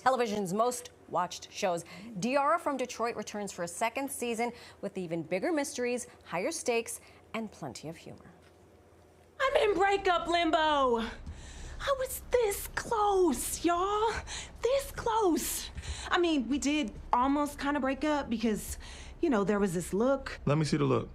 television's most watched shows. Diarra from Detroit returns for a second season with even bigger mysteries, higher stakes, and plenty of humor. I'm in breakup limbo. I was this close, y'all. This close. I mean, we did almost kind of break up because, you know, there was this look. Let me see the look.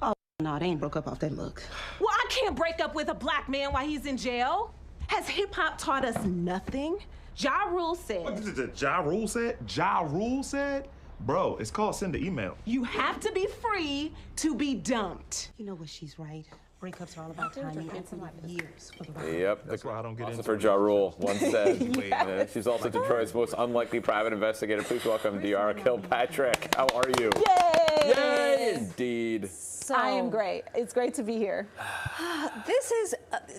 Oh, no, they ain't broke up off that look. Well, I can't break up with a black man while he's in jail. Has hip-hop taught us nothing? Ja Rule said. What did the Ja Rule said? Ja Rule said? Bro, it's called send an email. You have to be free to be dumped. You know what, she's right. Breakups are all about timing. It's like years for the right. Yep. That's why I don't get into for Ja Rule once said. She's also Detroit's most unlikely private investigator. Please welcome Diarra Kilpatrick. How are you? Yay! Yay, indeed. So, I am great. It's great to be here. This is,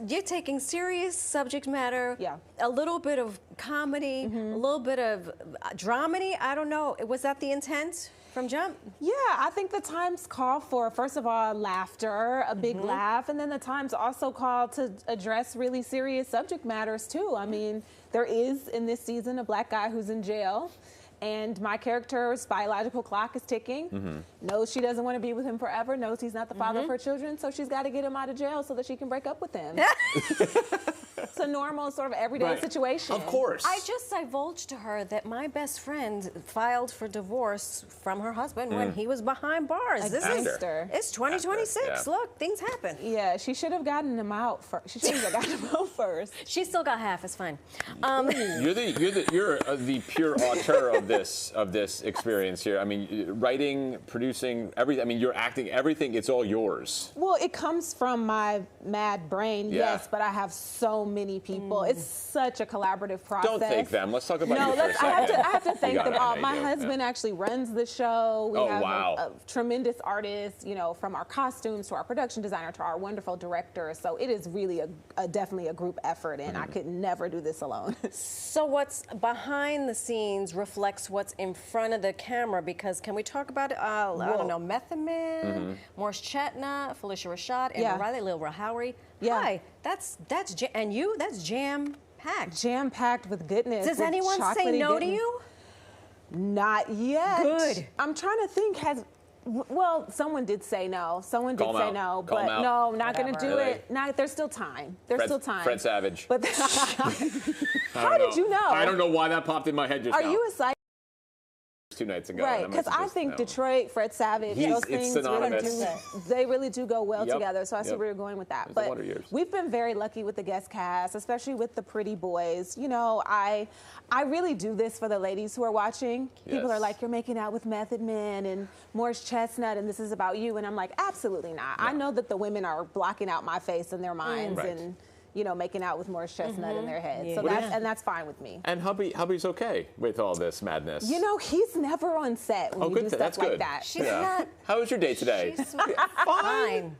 you're taking serious subject matter, a little bit of comedy, a little bit of dramedy. I don't know. Was that the intent from jump? Yeah, I think the times call for, first of all, laughter, a big laugh, and then the times also call to address really serious subject matters too. I mean, there is in this season a black guy who's in jail. And my character's biological clock is ticking, knows she doesn't want to be with him forever, knows he's not the father of her children, so she's got to get him out of jail so that she can break up with him. It's a normal sort of everyday situation. Of course. I just divulged to her that my best friend filed for divorce from her husband when he was behind bars. It's 2026. Look, things happen. Yeah, she should have gotten him out first. She should have gotten him out first. She still got half. It's fine. You're the pure auteur of this experience here. I mean, writing, producing, everything. I mean, you're acting, everything. It's all yours. Well, it comes from my mad brain, yes, but I have so many people. It's such a collaborative process. Don't thank them. Let's talk about you for a second. I have to thank them all. My husband actually runs the show. We have a tremendous artist, you know, from our costumes to our production designer to our wonderful director. So it is really definitely a group effort, and I could never do this alone. So what's behind the scenes reflects what's in front of the camera, because can we talk about I don't know, Method Man, Morris Chestnut, Felicia Rashad, and Riley Lil Rahouri. Hi, that's jam-packed. Jam-packed with goodness. Does anyone say no to you? Not yet. Good. I'm trying to think, well, someone did say no. Someone did say no, but no, not going to do it. There's still time. There's still time. Fred Savage. But how did you know? I don't know why that popped in my head just now. Are you a psych? 2 nights ago. Right, because I think Detroit, Fred Savage, those things really do go well together. So I see where you're going with that. But we've been very lucky with the guest cast, especially with the pretty boys. You know, I really do this for the ladies who are watching. People are like, you're making out with Method Man and Morris Chestnut, and this is about you. And I'm like, absolutely not. I know that the women are blocking out my face in their minds and, you know, making out with Morris Chestnut in their heads. So that's fine with me. And hubby's okay with all this madness. You know, he's never on set when you do stuff like that. She's not. How was your date today? She's fine.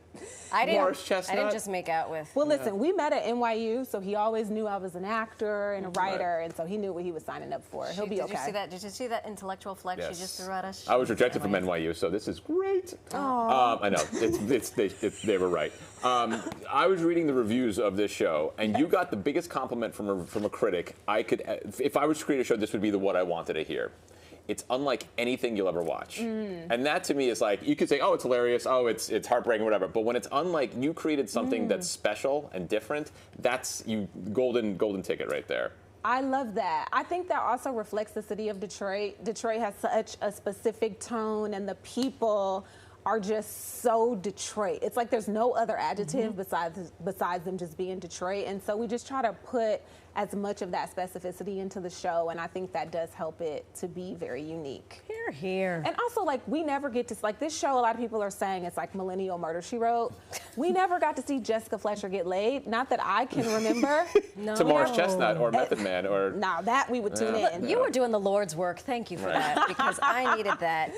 Morris Chestnut. I didn't just make out with. Well, listen, we met at NYU, so he always knew I was an actor and a writer, and so he knew what he was signing up for. He'll be okay. Did you see that intellectual flex she just threw at us? I was rejected from NYU, so this is great. I know. They were right. I was reading the reviews of this show, and you got the biggest compliment from a critic. If I was to create a show, this would be the one I wanted to hear. It's unlike anything you'll ever watch. And that to me is like, you could say, oh, it's hilarious, oh, it's heartbreaking, whatever. But when it's unlike, you created something that's special and different, that's golden ticket right there. I love that. I think that also reflects the city of Detroit. Detroit has such a specific tone, and the people are just so Detroit. It's like there's no other adjective besides them just being Detroit. And so we just try to put as much of that specificity into the show, and I think that does help it to be very unique. Hear, hear. And also, like, we never get to, like, this show, a lot of people are saying it's like Millennial Murder, She Wrote. We never got to see Jessica Fletcher get laid. Not that I can remember. To Morris Chestnut or Method Man or... No, that we would tune in. You were doing the Lord's work. Thank you for that, because I needed that.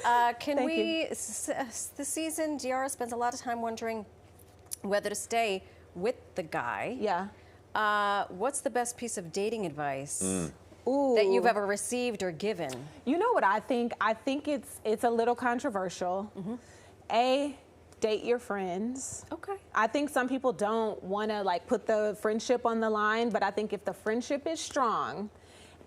This season, Diarra spends a lot of time wondering whether to stay with the guy. Yeah. What's the best piece of dating advice that you've ever received or given? You know what I think? I think it's a little controversial. date your friends. Okay. I think some people don't want to like put the friendship on the line, but I think if the friendship is strong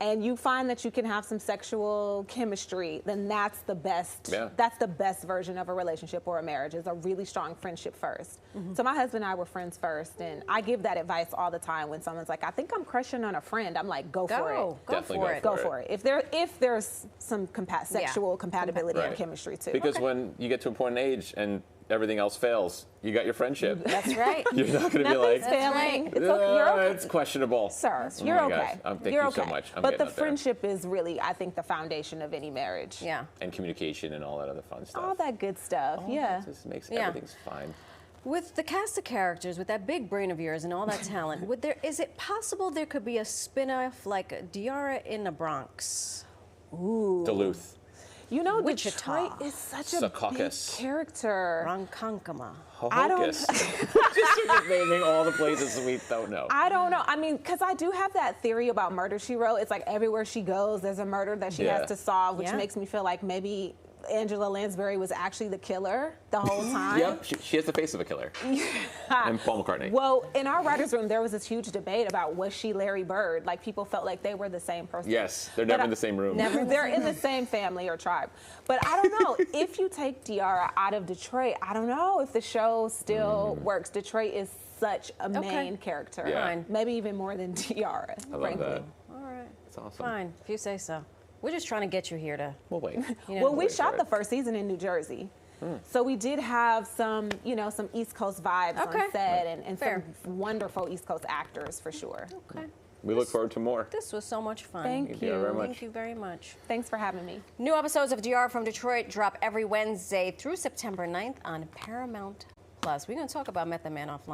and you find that you can have some sexual chemistry, then that's the best. Yeah. That's the best version of a relationship or a marriage, is a really strong friendship first. So my husband and I were friends first, and I give that advice all the time when someone's like, I think I'm crushing on a friend. I'm like, go for it. Definitely Go for it. If there's some sexual compatibility and chemistry too. Because when you get to a point in age and everything else fails, you got your friendship. That's right. You're not going to be like, failing. Right. It's okay. You're okay. It's questionable. Sir, Oh you're my okay. gosh. Thank you're you okay. so much. I'm but the getting out there. friendship is really, I think, the foundation of any marriage. Yeah. And communication and all that other fun stuff. All that good stuff. All yeah. that just makes everything's fine. With the cast of characters, with that big brain of yours and all that talent, is it possible there could be a spin-off like Diarra in the Bronx? Ooh. Duluth. You know, Wichita. Detroit is such a big Secaucus. character. Ronkonkoma. I don't- Hocus. Just naming all the places we don't know. I don't know. I mean, because I do have that theory about Murder, She Wrote. It's like everywhere she goes, there's a murder that she has to solve, which makes me feel like maybe Angela Lansbury was actually the killer the whole time. Yep, she has the face of a killer. And Paul McCartney. Well, in our writer's room, there was this huge debate about, was she Larry Bird? Like, people felt like they were the same person. Yes, they're never in the same room. They're in the same family or tribe. But I don't know. If you take Diarra out of Detroit, I don't know if the show still works. Detroit is such a main character. Yeah. Maybe even more than Diarra, I love frankly. that. All right. It's awesome. Fine, if you say so. We're just trying to get you here to. We'll wait. Well, we shot the first season in New Jersey. So we did have some, some East Coast vibes on set and some wonderful East Coast actors for sure. Okay. We look forward to more. This was so much fun. Thank you very much. Thank you very much. Thanks for having me. New episodes of Diarra from Detroit drop every Wednesday through September 9th on Paramount Plus. We're going to talk about Method Man offline.